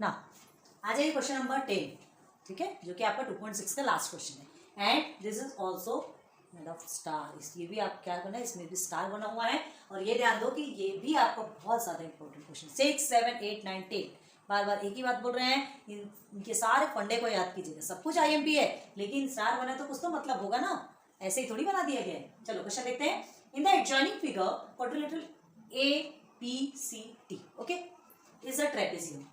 ना आ जाइए question number 10, ठीक है, जो कि आपका 2.6 का लास्ट क्वेश्चन है। And this is also made of star, इसलिए भी आप क्या करना है, इसमें भी स्टार बना हुआ है। और ये ध्यान दो कि ये भी आपका बहुत ज्यादा इंपॉर्टेंट क्वेश्चन, 6, 7, 8, 9, 10 बार बार एक ही बात बोल रहे हैं, इनके सारे फंडे को याद कीजिएगा। सब कुछ आईएमपी है, लेकिन स्टार बना तो कुछ तो मतलब होगा ना, ऐसे ही थोड़ी बना दिया गया है। चलो क्वेश्चन देखते हैं। In the adjoining figure quadrilateral ABCD, okay, is a trapezium.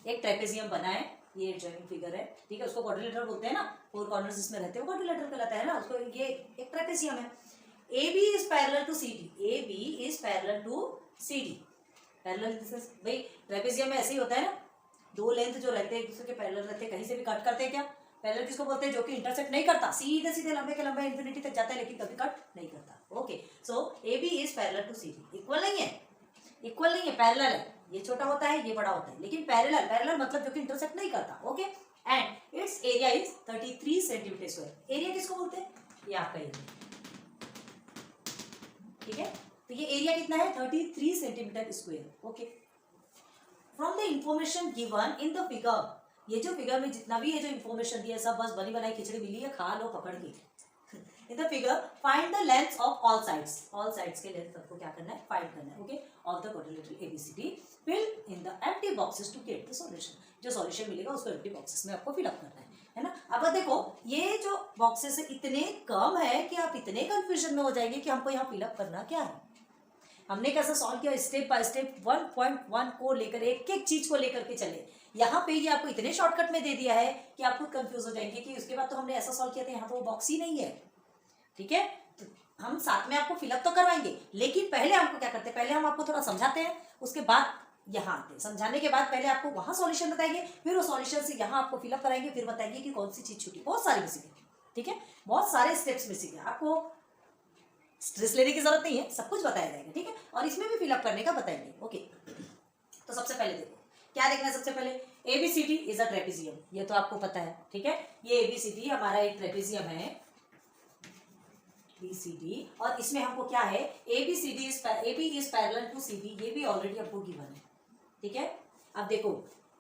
एक ट्रेपेजियम बना है, ये एडजॉइनिंग फिगर है, ठीक है, उसको क्वाड्रिलेटरल बोलते हैं ना, 4 कॉर्नर्स जिसमें रहते हैं वो क्वाड्रिलेटरल कहलाता है ना, उसको ये एक ट्रेपेजियम है। AB is parallel to CD, AB is parallel to CD। Parallel भाई ट्रेपेजियम में ऐसे ही होता है ना, दो लेंथ जो रहते हैं एक दूसरे के पैरेलल रहते हैं, कहीं से भी कट करते हैं क्या? पैरेलल किसको बोलते हैं? जो कि इंटरसेक्ट नहीं करता, सीधे सीधे लंबे के लंबे इंफिनिटी तक जाता है लेकिन कभी कट नहीं करता। Okay, so AB is parallel to CD। Equal नहीं है, इक्वल नहीं है, पैरेलल है। ये छोटा होता है, ये बड़ा होता है, लेकिन पैरेलल, पैरेलल मतलब जो कि इंटरसेक्ट नहीं करता। Okay, and it's area is 33 centimetre square. Area किसको बोलते हैं? ये आपका एरिया, ठीक है, तो ये एरिया कितना है? 33 centimetre square. Okay, from the information given in the figure, ये जो फिगर में जितना भी ये जो इंफॉर्मेशन दिया है सब बस बनी बनाई खिचड़ी मिली है, खा लो पकड़ के। In the figure find the length of all sides, all sides के लेंथ आपको क्या करना है? फाइंड करना है। Okay, of the quadrilateral ABCD, fill in the empty boxes to get the solution. जो सॉल्यूशन मिलेगा उसको एम्प्टी बॉक्सेस में आपको फिल अप करना है ना। अब देखो ये जो बॉक्सेस इतने कम है कि आप इतने कंफ्यूजन में हो जाएंगे कि हमको यहाँ फिलअप करना क्या है। हमने कैसे सॉल्व किया? स्टेप बाय स्टेप 1.1 को लेकर एक एक चीज को लेकर के चले। यहाँ पे ये आपको इतने शॉर्टकट में दे दिया है कि आप खुद कंफ्यूज हो जाएंगे कि उसके बाद तो हमने ऐसा सॉल्व किया था, यहाँ तो वो बॉक्स ही नहीं है, ठीक है। तो हम साथ में आपको फिलअप तो करवाएंगे, लेकिन पहले हमको क्या करते हैं, पहले हम आपको थोड़ा समझाते हैं, उसके बाद यहाँ आते हैं। समझाने के बाद पहले आपको वहां सॉल्यूशन बताएंगे, फिर वो सॉल्यूशन से यहाँ आपको फिलअप कराएंगे, फिर बताएंगे कि कौन सी चीज छूटी। बहुत सारी मिसिंग है, ठीक है, बहुत सारे स्टेप्स मिसिंग है, आपको स्ट्रेस लेने की जरूरत नहीं है, सब कुछ बताया जाएगा, ठीक है, और इसमें भी फिलअप करने का बताएंगे। ओके, तो सबसे पहले देखो क्या देखना है। सबसे पहले ABCD इज अ ट्रेपेजियम, ये तो आपको पता है, ठीक है, ये ABCD हमारा एक ट्रेपेजियम है BCD, और इसमें हमको क्या है, ABCD is AB is parallel to CD, ये भी ऑलरेडी आपको गिवन है, ठीक है। अब देखो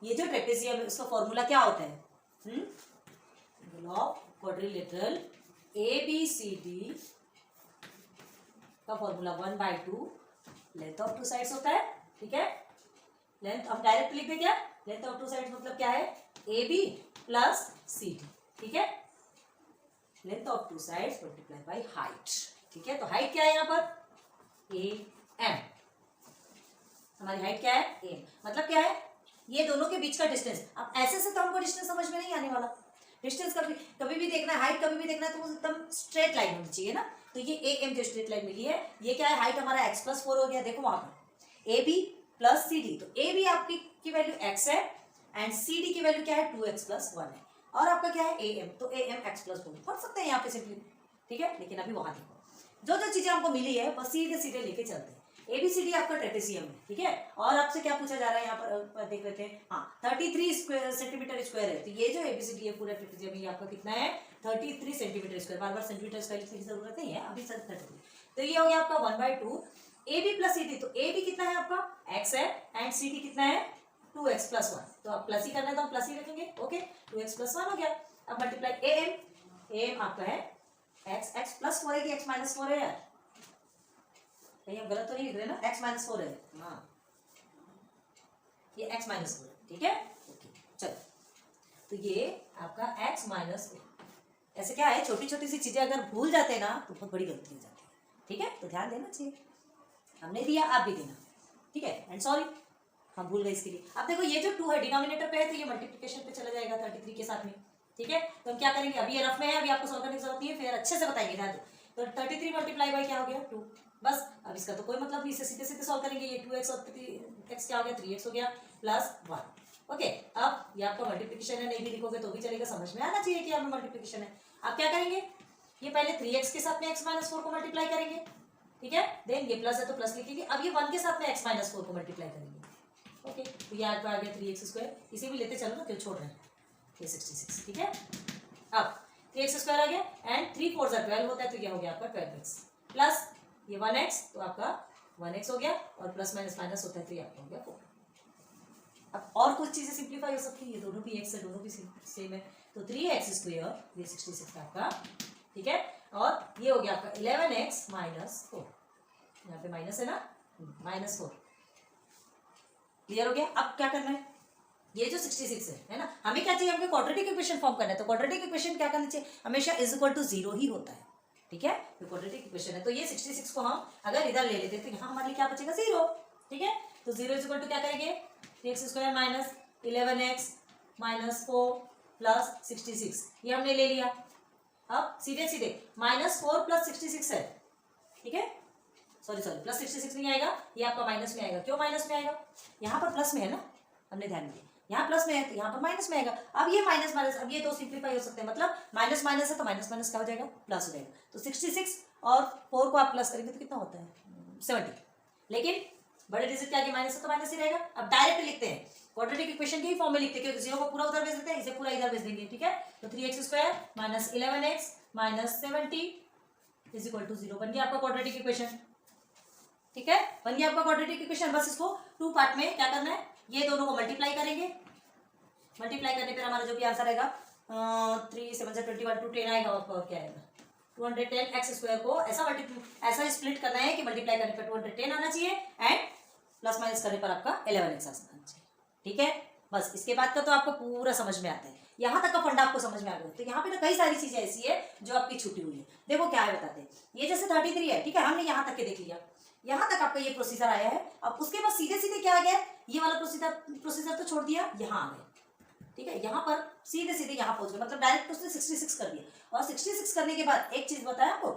ये जो ट्रेपेजियम है उसका फॉर्मूला क्या होता है? क्वाड्रिलेटरल ABCD का formula 1/2 length of two sides होता है, ठीक है। लेंथ हम डायरेक्ट लिख दे क्या? लेंथ ऑफ टू साइड्स मतलब क्या है? AB प्लस CD, ठीक है, length of two sides multiply by height, ठीक है। तो हाइट क्या है यहाँ पर? AM, हमारी हाइट क्या है? AM, मतलब क्या है? ये दोनों के बीच का डिस्टेंस। अब ऐसे से तो हमको डिस्टेंस समझ में नहीं आने वाला, डिस्टेंस कभी कभी भी देखना है, हाइट कभी भी देखना है तो एकदम स्ट्रेट लाइन होनी चाहिए ना। तो ये AM जो स्ट्रेट लाइन मिली है, ये क्या है? हाइट हमारा x+4 हो गया। देखो वहां पर AB प्लस CD, तो AB आपकी की वैल्यू x है एंड CD की वैल्यू क्या है? 2x+1 है, और आपका क्या है? AM, तो AM x+4 पढ़ सकते हैं यहाँ पे सिंपली, ठीक है। लेकिन अभी वहां देखो जो जो चीजें हमको मिली है बस सीधे सीधे लेके चलते हैं। ABCD आपका ट्रेपेजियम है, ठीक है, और आपसे क्या पूछा जा रहा है यहाँ पर देख लेते हैं। हाँ, 33 सेंटीमीटर स्क्वायर है, तो ये जो ABCD है पूरा ट्रेपेजियम ये आपका कितना है? 33 सेंटीमीटर स्क्वायर। बार बार सेंटीमीटर स्क्वायर लिखने की जरूरत नहीं है, अभी 33। तो ये हो गया आपका 1/2 AB प्लस CD। तो AB कितना है आपका? x है, एंड CD कितना है? 2x+1। तो आप प्लस ही करना है तो हम प्लस ही रखेंगे। ओके, 2x+1 हो गया। अब मल्टीप्लाई AM आपका है x+4 है कि x-4 है यार? कहीं हम गलत तो नहीं लिख रहे ना? x-4 है, हाँ, ये x-4 है, ठीक है। ओके, चलो, तो ये आपका x-4। ऐसे क्या है, छोटी छोटी सी चीजें अगर भूल जाते हैं ना तो बहुत बड़ी गलती हो जाती है, ठीक है, तो ध्यान देना चाहिए। हमने दिया, आप भी देना, ठीक है, एंड सॉरी हम भूल गए इसके लिए। अब देखो ये जो 2 है डिनोमिनेटर पे है, तो ये मल्टीप्लिकेशन पे चला जाएगा 33 के साथ में, ठीक है। तो हम क्या करेंगे, अभी ये रफ में है, अभी आपको सॉल्व करने की जरूरत नहीं है, फिर अच्छे से बताएंगे, ध्यान दो। तो 33 मल्टीप्लाई बाई क्या हो गया? 2, बस। अब इसका तो कोई मतलब नहीं, इसे सीधे सीधे सॉल्व करेंगे। ये 2x और 3x क्या हो गया? 3x हो गया प्लस 1। ओके, अब ये आपका मल्टीप्लिकेशन है, नहीं भी लिखोगे तो भी चलेगा, समझ में आना चाहिए कि यहाँ मल्टीप्लिकेशन है। आप क्या करेंगे, ये पहले 3x के साथ में x-4 को मल्टीप्लाई करेंगे, ठीक है, देन ये प्लस है तो प्लस लिखेंगे। अब ये 1 के साथ में x-4 को मल्टीप्लाई करेंगे। ओके, तो ये आपका आ गया 3x²। इसे भी लेते चलो ना, क्यों छोड़ रहे हैं? ये 66, ठीक है। अब 3x² आ गया एंड 3 4 12 होता है, तो ये हो गया आपका 12x प्लस ये 1x, तो आपका 1x हो गया, और प्लस माइनस माइनस होता है तो ये आपका हो गया 4। अब और कुछ चीजें सिंप्लीफाई हो सकती है, ये दोनों भी एक्स है, दोनों भी सेम है, तो 3x स्क्वायर ये 66 आपका, ठीक है, और ये हो गया आपका 11x माइनस 4, यहाँ पे माइनस है ना, माइनस 4, क्लियर हो गया। अब क्या करना है, ये जो 66 है ना, हमें क्या चाहिए, हमें क्वाड्रेटिक इक्वेशन फॉर्म करना है, तो क्वाड्रेटिक इक्वेशन क्या करना चाहिए, हमेशा इज इक्वल टू 0 ही होता है, ठीक है, तो क्वाड्रेटिक इक्वेशन है, तो ये 66 को हम अगर इधर ले लेते तो यहाँ हमारे लिए क्या बचेगा 0, ठीक है, तो 0 इज इक्वल टू क्या करेंगे 3x square minus 11x minus 4 plus 66, ये हमने ले लिया। अब सीधे सीधे -4 प्लस 66 है, ठीक है, सॉरी प्लस 66 नहीं आएगा, ये आपका माइनस में आएगा, क्यों माइनस में आएगा, यहाँ पर प्लस में है ना, हमने ध्यान दिया, यहाँ प्लस में है तो यहाँ पर माइनस में आएगा। अब ये माइनस माइनस, अब ये दो सिंप्लीफाई हो सकते हैं, मतलब माइनस माइनस है तो माइनस माइनस क्या हो जाएगा, प्लस हो जाएगा, तो 66 और 4 को आप प्लस करेंगे तो कितना होता है 70, लेकिन बड़े डिजिट के आगे माइनस है तो माइनस ही रहेगा। अब डायरेक्ट लिखते हैं, क्वाड्रेटिक इक्वेशन के ही फॉर्म में लिखते हैं, क्योंकि 0 को पूरा उधर भेज देते हैं, इसे पूरा इधर भेज देंगे, ठीक है, तो 3x square minus 11x minus 70 is equal to 0 बन गया आपका क्वाड्रेटिक इक्वेशन, ठीक है, बन गया आपका क्वाड्रेटिक इक्वेशन। बस इसको 2 पार्ट में क्या करना है, ये दोनों को मल्टीप्लाई करेंगे, मल्टीप्लाई करने पर हमारा जो भी आंसर आएगा 3 7 21 टू 10 आएगा, और क्या आएगा 210 एक्स स्क्वायर को ऐसा स्प्लिट करना है कि मल्टीप्लाई करने पर 210 आना चाहिए एंड प्लस माइनस करने पर आपका 11x आना चाहिए, ठीक है। बस इसके बाद का तो आपको पूरा समझ में आता है, यहाँ तक का फंडा आपको समझ में आ गया। तो यहाँ पे ना कई सारी चीजें ऐसी है जो आपकी छूटी हुई है, देखो क्या है बताते हैं। ये जैसे 33 है, ठीक है, हमने यहाँ तक के देख लिया, यहाँ तक आपका ये प्रोसीजर आया है। अब उसके बाद सीधे सीधे क्या आ गया, ये वाला प्रोसीजर तो छोड़ दिया, यहाँ आ गए, ठीक है, यहाँ पर सीधे सीधे यहाँ पहुंच गए, मतलब डायरेक्ट उसने 66 कर दिया। और 66 करने के बाद एक चीज बताया आपको,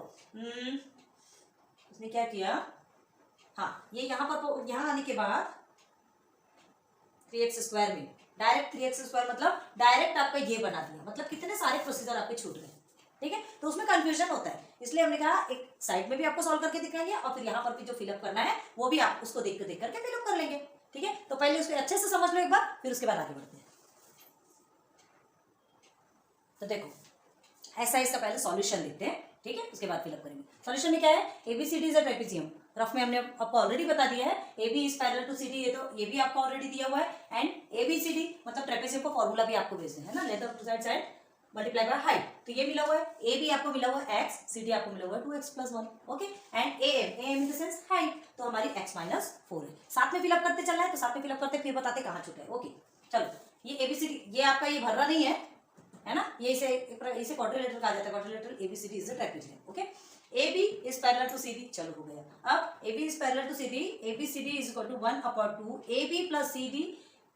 उसने क्या किया, हाँ, ये यहाँ पर यहाँ आने के बाद 3x स्क्वायर में डायरेक्ट 3x स्क्वायर मतलब डायरेक्ट आपका ये बना दिया, मतलब कितने सारे प्रोसीजर आपके छूट गए, ठीक है। तो उसमें कंफ्यूजन होता है, इसलिए हमने कहा एक साइड में भी आपको सॉल्व करके दिखाएंगे और फिर यहाँ पर भी जो फिलअप करना है वो भी आप उसको देख करके फिलअप कर लेंगे, ठीक है। तो पहले उसको अच्छे से समझ लो एक बार, फिर उसके बाद आगे बढ़ते हैं। तो देखो एक्सरसाइज का पहले सॉल्यूशन देखते हैं, ठीक है, उसके बाद फिलअप करेंगे। सॉल्यूशन में क्या है, ABCD is a trapezium, rough में हमने आपको ऑलरेडी बता दिया है, AB is parallel to CD, ये भी आपको ऑलरेडी दिया हुआ है, एंड ABCD मतलब ट्रेपेजियम का फॉर्मूला भी आपको भेजना है ना, length of two side multiply by height, तो ये मिला हुआ है, AB आपको मिला हुआ है x, CD आपको मिला हुआ है 2x + 1, okay, and AM in the sense height, तो हमारी x - 4 है। साथ में फिलअप करते चलना है, तो साथ में फिलअप करते फिर बताते कहाँ छूटा है, ओके। चलो ये ABCD, ये आपका ये भर रहा नहीं है ना, ये इसे क्वाड्रिलेटरल कहा जाता है, quadrilateral ABCD is a trapezium, okay. AB is parallel to CD, चलो हो गया। अब AB is parallel to CD, ABCD is equal to 1/2 AB + CD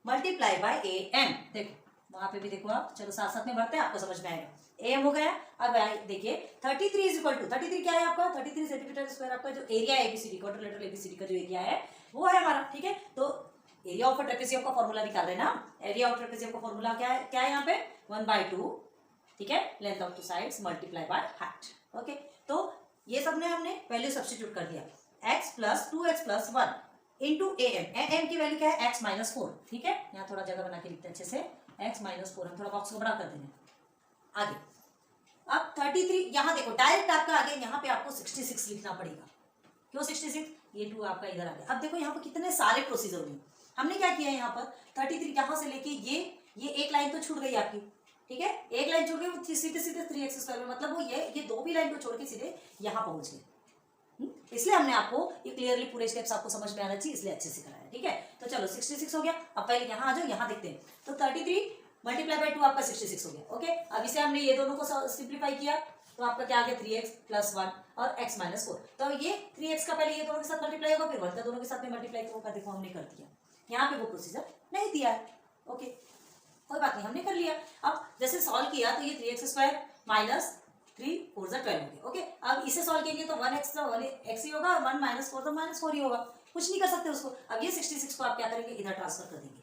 multiply by AM, देखो वहां पे भी देखो आप, चलो साथ साथ में बढ़ते हैं, आपको समझ में आएगा। AM हो गया। अब देखिए 33 इज इक्वल टू 33 क्या है आपका, 33 सेंटीमीटर स्क्वायर आपका जो एरिया है ABCD क्वाड्रिलेटरल ABCD का जो एरिया है वो है हमारा, ठीक है। तो एरिया ऑफ अ ट्रेपेजियम का फॉर्मूला निकाल रहे हैं ना, एरिया ऑफ ट्रेपेजियम का फॉर्मूला क्या है यहाँ पे 1/2, ठीक है, length of two sides multiply by height, okay. तो ये सब ने हमने वैल्यू सब्स्टिट्यूट कर दिया, x + 2x + 1 इंटू AM की वैल्यू क्या है x - 4, ठीक है, यहाँ थोड़ा जगह बना के लिखते हैं अच्छे से, x - 4, हम थोड़ा बॉक्स को बड़ा कर देंगे आगे। अब 33 यहाँ देखो डायरेक्ट आपका आगे, यहाँ पे आपको 66 लिखना पड़ेगा, क्यों 66, ये 2 आपका इधर आ गया। अब देखो यहाँ पर कितने सारे प्रोसीजर हुए, हमने क्या किया यहाँ पर 33 यहाँ से लेके ये एक लाइन तो छूट गई आपकी, ठीक है, एक लाइन छोड़ के सीधे सीधे 3x स्क्वायर में, मतलब वो ये दो भी लाइन को छोड़ के सीधे यहाँ पहुंच गए। इसलिए हमने आपको ये क्लियरली पूरे स्टेप्स आपको समझ में आना चाहिए, इसलिए अच्छे से कराया, ठीक है। तो चलो 66 हो गया। अब पहले यहाँ आ जाओ, यहाँ देखते हैं, तो 33 मल्टीप्लाई बाय 2 आपका 66 हो गया, ओके। अब इसे हमने ये दोनों को सिंप्लीफाई किया तो आपका क्या आ गया 3x + 1 और x - 4। तो ये 3x का पहले ये दोनों के साथ मल्टीप्लाई होगा, फिर 1 का दोनों के साथ में मल्टीप्लाई होगा, देखो हमने कर दिया। यहाँ पे वो प्रोसीजर नहीं दिया है, ओके, कोई बात नहीं, हमने कर लिया। अब जैसे सॉल्व किया तो ये 3x स्क्वायर माइनस 3 4 12 हो गया, ओके। अब इसे सॉल्व करेंगे तो 1x तो 1x ही होगा, 1 - 4 तो -4 ही होगा, कुछ नहीं कर सकते उसको। अब ये 66 को आप क्या करेंगे, इधर ट्रांसफर कर देंगे,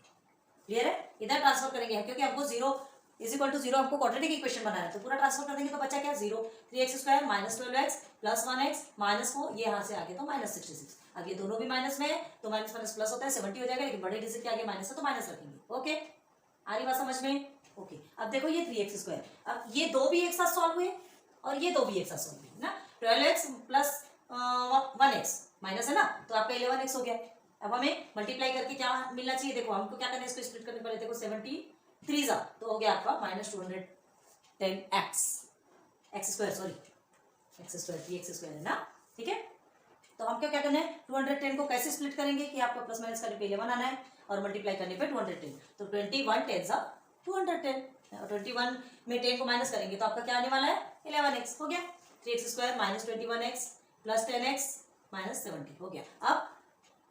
क्लियर है, इधर ट्रांसफर करेंगे क्योंकि हमको 0 = 0 हमको क्वाड्रेटिक इक्वेशन बनाना है, तो पूरा ट्रांसफर कर देंगे तो बचा क्या 0, 3x square minus 12x plus 1x minus 4, ये यहाँ से आगे तो -66। अब ये दोनों भी माइनस में है तो माइनस माइनस प्लस होता है 70 हो जाएगा, लेकिन बड़े डिजिट के आगे माइनस है तो माइनस रखेंगे, ओके। आ रही बात समझ में, ओके। अब देखो ये 3x स्क्वायर, अब ये दो भी एक साथ सॉल्व हुए और ये दो भी एक साथ सॉल्व हुए ना, 12x प्लस 1x माइनस है ना, तो आपका 11x हो गया, अब हमें मल्टीप्लाई करके क्या मिलना चाहिए, देखो हमको क्या करना है, इसको स्प्लिट करने पहले देखो 73 जा तो हो गया आपका -210x x square, sorry x square 3x square है ना, ठीक है। तो हम क्या करना है 210 को कैसे स्प्लिट करेंगे कि आपको प्लस माइनस करने पे 11 आना है और मल्टीप्लाई करने पे 210, तो 21 10 210 और 21 में 10 को माइनस करेंगे तो आपका क्या आने वाला है 11x, हो गया 3x square -21x plus 10x -70 हो गया। अब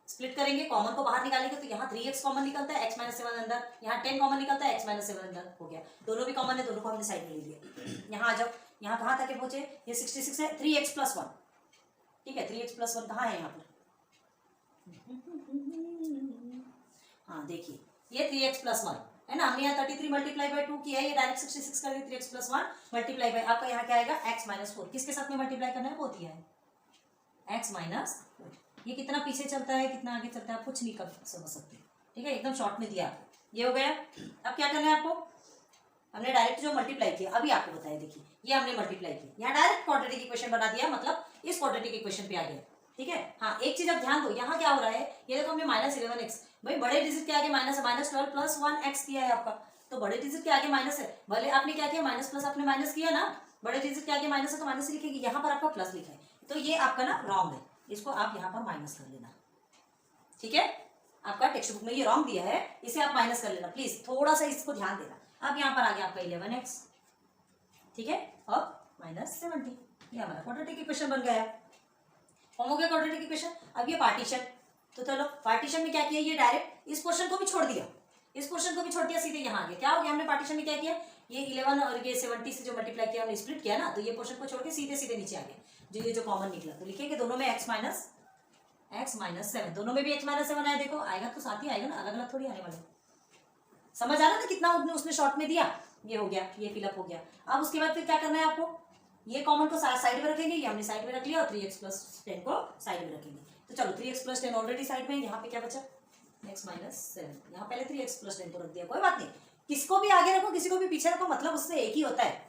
स्प्लिट करेंगे, कॉमन को बाहर निकालेंगे तो यहाँ 3x कॉमन निकलता है, x -7 अंदर, यहाँ 10 कॉमन निकलता है, x -7 अंदर, हो गया। दोनों भी कॉमन है, दोनों को हमने साइड में ले लिया। यहाँ आ जाओ, यहाँ कहाँ तक पहुंचे, ये 66 है, 3x + 1, ठीक है 3x + 1 कहाँ है यहाँ पर, हाँ देखिए ये 3x + 1 है ना, हमने यहाँ 33 × 2 किया है, ये डायरेक्ट 66 कर दिया, 3x + 1 मल्टीप्लाई बाय आपका यहाँ क्या आएगा x -4, किसके साथ में मल्टीप्लाई करना है, वो दिया है x -4, ये कितना पीछे चलता है कितना आगे चलता है आप कुछ नहीं कर समझ सकते, ठीक है, एकदम शॉर्ट में दिया आपको, ये हो गया। अब क्या करना है आपको, हमने डायरेक्ट जो मल्टीप्लाई किया अभी आपको बताया, देखिए ये हमने मल्टीप्लाई किया, यहाँ डायरेक्ट क्वाड्रेटिक इक्वेशन बना दिया, मतलब इस क्वाड्रेटिक इक्वेशन पे आ गया, ठीक है। हाँ एक चीज अब ध्यान दो, यहाँ क्या हो रहा है, ये देखो हमने -11x, भाई बड़े डिजिट के आगे माइनस है, -12 + 1x किया है आपका, तो बड़े डिजिट के आगे माइनस है, भले आपने क्या किया माइनस प्लस आपने माइनस किया ना, बड़े डिजिट के आगे माइनस है तो माइनस लिखेगी, यहाँ पर आपका प्लस लिखा है, तो ये आपका ना रॉन्ग है, इसको आप यहाँ पर माइनस कर लेना, ठीक है। आपका टेक्स्ट बुक में ये रॉन्ग दिया है, इसे आप माइनस कर लेना प्लीज, थोड़ा सा इसको ध्यान देना। अब यहाँ पर आ गया आपका 11x, ठीक है, और -70, ये हमारा क्वाड्रेटिक इक्वेशन बन गया है, हो गया क्वाड्रेटिक इक्वेशन। अब ये पार्टीशन, तो चलो पार्टीशन में क्या किया, ये डायरेक्ट इस पोर्शन को भी छोड़ दिया, इस पोर्शन को भी छोड़ दिया, सीधे यहाँ आ गया, क्या हो गया हमने पार्टीशन में क्या किया, ये 11 और ये 70 से जो मल्टीप्लाई किया हमने स्प्लिट किया ना, तो ये पोर्शन को छोड़ के सीधे सीधे नीचे आ गया, जो ये जो कॉमन निकला, तो लिखेंगे दोनों में x -7, दोनों में भी x -7 आया, देखो आएगा तो साथ ही आएगा ना, अलग अलग थोड़ी आने वाले, समझ आ रहा था कितना उसने शॉर्ट में दिया, ये हो गया, ये फिलअप हो गया। अब उसके बाद फिर क्या करना है आपको, ये कॉमन को साइड में रखेंगे, ये हमने साइड में रख लिया, और 3x + 10 को साइड में रखेंगे, तो चलो 3x + 10 ऑलरेडी साइड में, यहाँ पे क्या बचा x -7, यहाँ पहले 3x + 10 को रख दिया, कोई बात नहीं, किसको भी आगे रखो किसी को भी पीछे रखो, मतलब उससे एक ही होता है,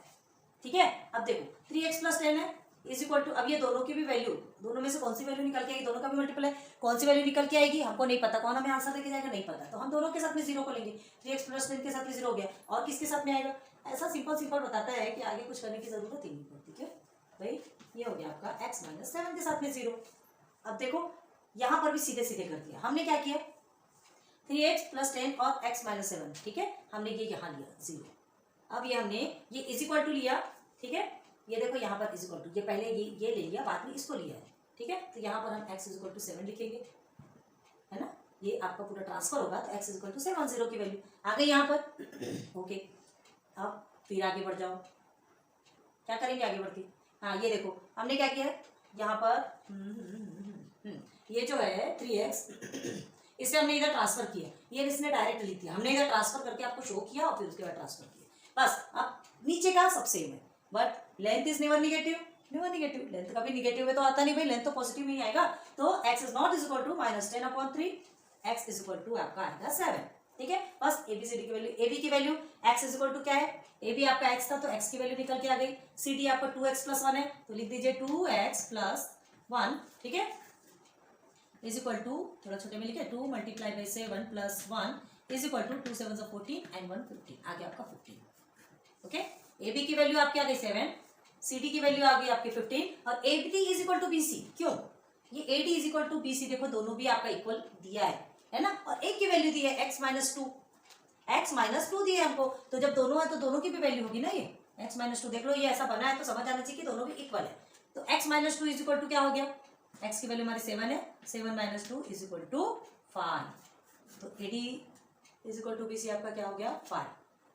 ठीक है। अब देखो 3x + 10 है इक्वल टू, अब ये दोनों की भी वैल्यू, दोनों में से कौन सी वैल्यू निकल के आएगी, दोनों का भी मल्टीपल है, कौन सी वैल्यू निकल के आएगी हमको नहीं पता, कौन हमें आंसर देके जाएगा नहीं पता, तो हम दोनों के साथ में 0 को लेंगे, 3x + 10 के साथ में 0 हो गया, और किसके साथ में आएगा, ऐसा सिंपल बताता है कि आगे कुछ करने की जरूरत ही नहीं पड़ती, ठीक है भाई, ये हो गया आपका x -7 के साथ में 0। अब देखो यहाँ पर भी सीधे सीधे कर दिया, हमने क्या किया 3x + 10 और x -7, ठीक है, हमने ये यहाँ लिया 0, अब ये हमने ये इक्वल टू लिया, ठीक है, ये देखो यहाँ पर इक्वल टू, ये पहले ये ले लिया, बाद में इसको लिया है, ठीक है, तो यहाँ पर हम x = 7 लिखेंगे, है ना, ये आपका पूरा ट्रांसफर होगा तो x = 7 0 की वैल्यू आ गई यहाँ पर, ओके। अब फिर आगे बढ़ जाओ, क्या करेंगे आगे बढ़ के, हाँ ये देखो हमने क्या किया है यहाँ पर ये जो है 3x इसे हमने इधर ट्रांसफर किया, ये इसने डायरेक्ट लिख दिया, हमने इधर ट्रांसफर करके आपको शो किया और फिर उसके बाद ट्रांसफर किया, बस। अब नीचे का सब सेम है, but length is never negative, length कभी निगेटिव में तो आता नहीं भाई, लेंथ तो पॉजिटिव में ही आएगा, तो x is not equal to -10/3, x is equal to आपका आएगा 7, ठीक है। बस ABCD की वैल्यू, AB की value x is equal to क्या है, AB आपका x था तो x की वैल्यू निकल के आ गई, CD आपका 2x + 1 है तो लिख दीजिए 2x + 1, ठीक है, इज इक्वल टू, थोड़ा छोटे में लिखे 2 × 7 + 1 इज इक्वल टू 2 7 14 एंड 1 15, आ गया आपका 15, ओके। AB की वैल्यू आपकी आ गई 7, CD की वैल्यू आ गई आपकी 15, और AD is equal to BC, क्यों, ये AD is equal to BC, देखो दोनों भी आपका इक्वल दिया है ना, और एक की वैल्यू दी है x -2 दी है हमको, तो जब दोनों है तो दोनों की भी वैल्यू होगी ना, ये x -2 देख लो, ये ऐसा बना है तो समझ आना चाहिए कि दोनों भी इक्वल है, तो x -2 इज इक्वल टू क्या हो गया, x की वैल्यू हमारी 7 है, 7 - 2 इज इक्वल टू 5, तो AD is equal to BC आपका क्या हो गया 5,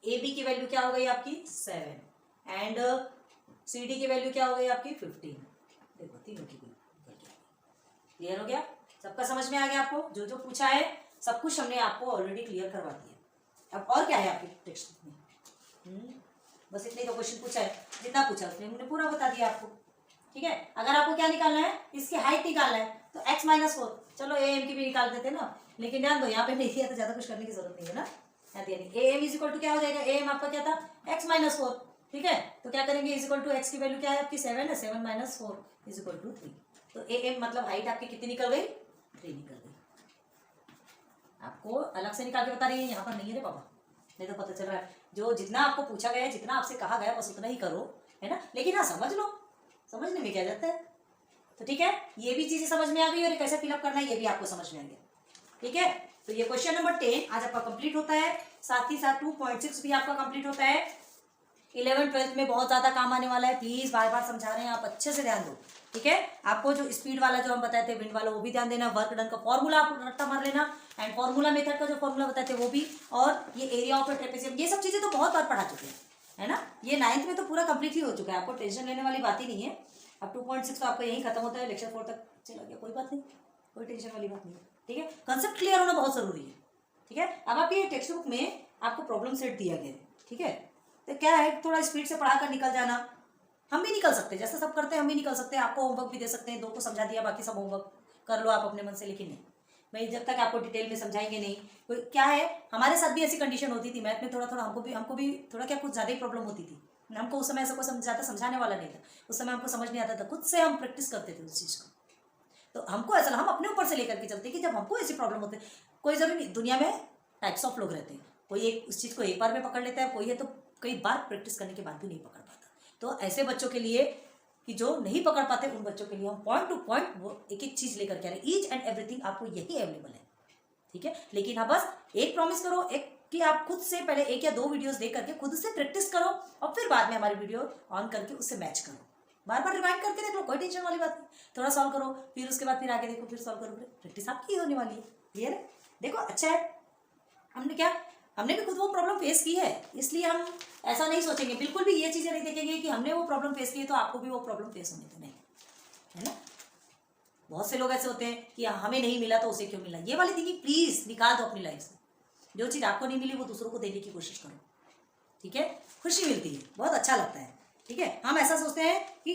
AB की वैल्यू क्या हो गई आपकी 7 एंड CD की वैल्यू क्या हो गई आपकी 15, देखो तीनों की क्लियर हो गया, सबका समझ में आ गया आपको, जो जो पूछा है सब कुछ हमने आपको ऑलरेडी क्लियर करवा दिया। अब और क्या है आपके टेक्स्ट बुक में, बस इतने तो क्वेश्चन पूछा है, जितना पूछा उसने हमने पूरा बता दिया आपको, ठीक है। अगर आपको क्या निकालना है, इसकी हाइट निकालना है तो x -4, चलो AM की भी निकाल देते ना, लेकिन ध्यान दो यहाँ पे नहीं दिया तो ज्यादा कुछ करने की जरूरत नहीं है ना, AM इज इक्वल टू क्या हो जाएगा, AM आपका क्या था x -4, ठीक है, तो क्या करेंगे इज इक्वल टू x की वैल्यू क्या है आपकी 7 है, 7 - 4 इज इक्वल टू 3, तो AM मतलब हाइट आपकी कितनी निकल गई 3 निकल गई, आपको अलग से निकाल के बता रही है, यहाँ पर नहीं है रे बाबा, नहीं तो पता चल रहा है जो जितना आपको पूछा गया है, जितना आपसे कहा गया बस उतना ही करो, है ना। लेकिन हाँ समझ लो, समझने में क्या जाता है। तो ठीक है, ये भी चीजें समझ में आ गई और कैसे फिलअप करना है ये भी आपको समझ में आ गया। ठीक है, तो ये क्वेश्चन नंबर 10 आज आपका कंप्लीट होता है, साथ ही साथ 2.6 भी आपका कंप्लीट होता है। 11 12 में बहुत ज्यादा काम आने वाला है, प्लीज बार बार समझा रहे हैं, आप अच्छे से ध्यान दो। ठीक है, आपको जो स्पीड वाला जो हम बताए थे, विंड वाला, वो भी ध्यान देना, वर्क डन का फॉर्मूला आप रट्टा मार लेना, एंड फॉर्मूला मेथड का जो फॉर्मूला बताए थे वो भी, और ये एरिया ऑफ ट्रेपेजियम, ये सब चीजें तो बहुत बार पढ़ा चुके हैं, है ना। ये 9th में तो पूरा कंप्लीट ही हो चुका है, आपको टेंशन लेने वाली बात ही नहीं है। अब 2.6 तो आपका यही खत्म होता है, लेक्चर 4 तक चला गया, कोई बात नहीं, कोई टेंशन वाली बात नहीं है। ठीक है, कंसेप्ट क्लियर होना बहुत जरूरी है। ठीक है, अब आपके टेक्स्ट बुक में आपको प्रॉब्लम सेट दिया गया है। ठीक है, तो क्या है, थोड़ा स्पीड से पढ़ा कर निकल जाना, हम भी निकल सकते हैं, जैसे सब करते हैं हम भी निकल सकते हैं, आपको होमवर्क भी दे सकते हैं, 2 को समझा दिया, बाकी सब होमवर्क कर लो आप अपने मन से, लेकिन नहीं, भाई जब तक आपको डिटेल में समझाएंगे नहीं। कोई क्या है, हमारे साथ भी ऐसी कंडीशन होती थी मैथ में, थोड़ा थोड़ा हमको भी थोड़ा क्या कुछ ज़्यादा ही प्रॉब्लम होती थी, हमको उस समय ऐसा कोई ज़्यादा समझाने वाला नहीं था, उस समय हमको समझ नहीं आता था, खुद से हम प्रैक्टिस करते थे उस चीज़ को। तो हमको ऐसा, हम अपने ऊपर से लेकर के चलते कि जब हमको ऐसी प्रॉब्लम होती है, कोई जरूरी नहीं, दुनिया में टाइप्स ऑफ लोग रहते हैं, कोई एक उस चीज़ को एक बार में पकड़ लेता है, कोई है तो कई बार प्रैक्टिस करने के बाद भी नहीं पकड़ पाता। तो ऐसे बच्चों के लिए कि जो नहीं पकड़ पाते, उन बच्चों के लिए हम पॉइंट टू पॉइंट वो एक एक चीज़ लेकर के आ रहे हैं, ईच एंड एवरीथिंग आपको यही अवेलेबल है। ठीक है, लेकिन हाँ बस एक प्रॉमिस करो, एक कि आप खुद से पहले 1 या 2 वीडियोस देख करके खुद से प्रैक्टिस करो, और फिर बाद में हमारी वीडियो ऑन करके उससे मैच करो, बार बार रिवाइंड करके देख लो, कोई टेंशन वाली बात नहीं, थोड़ा सॉल्व करो, फिर उसके बाद फिर आगे देखो, फिर सॉल्व करो, प्रैक्टिस आपकी होने वाली है। क्लियर है, देखो अच्छा है, हमने भी खुद वो प्रॉब्लम फेस की है, इसलिए हम ऐसा नहीं सोचेंगे, बिल्कुल भी ये चीज़ें नहीं देखेंगे कि हमने वो प्रॉब्लम फेस की है तो आपको भी वो प्रॉब्लम फेस होने तो नहीं, है ना। बहुत से लोग ऐसे होते हैं कि हमें नहीं मिला तो उसे क्यों मिला, ये वाली थिंकिंग प्लीज निकाल दो अपनी लाइफ से। जो चीज़ आपको नहीं मिली वो दूसरों को देने की कोशिश करो। ठीक है, खुशी मिलती है, बहुत अच्छा लगता है। ठीक है, हम ऐसा सोचते हैं कि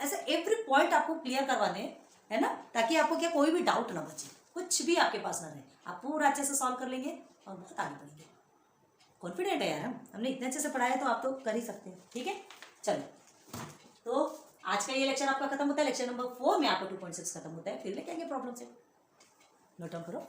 ऐसे एवरी पॉइंट आपको क्लियर करवाने, है ना, ताकि आपको क्या कोई भी डाउट ना बचे, कुछ भी आपके पास ना रहे, आप पूरा अच्छे से सॉल्व कर लेंगे और बहुत आगे बढ़ेंगे। कॉन्फिडेंट है यार, हमने इतने अच्छे से पढ़ाया तो आप तो कर ही सकते हैं। ठीक है, चलो, तो आज का ये लेक्चर आपका खत्म होता है, लेक्चर नंबर 4 में आपका 2.6 खत्म होता है, फिर लेके आएंगे प्रॉब्लम से। नोट डाउन करो।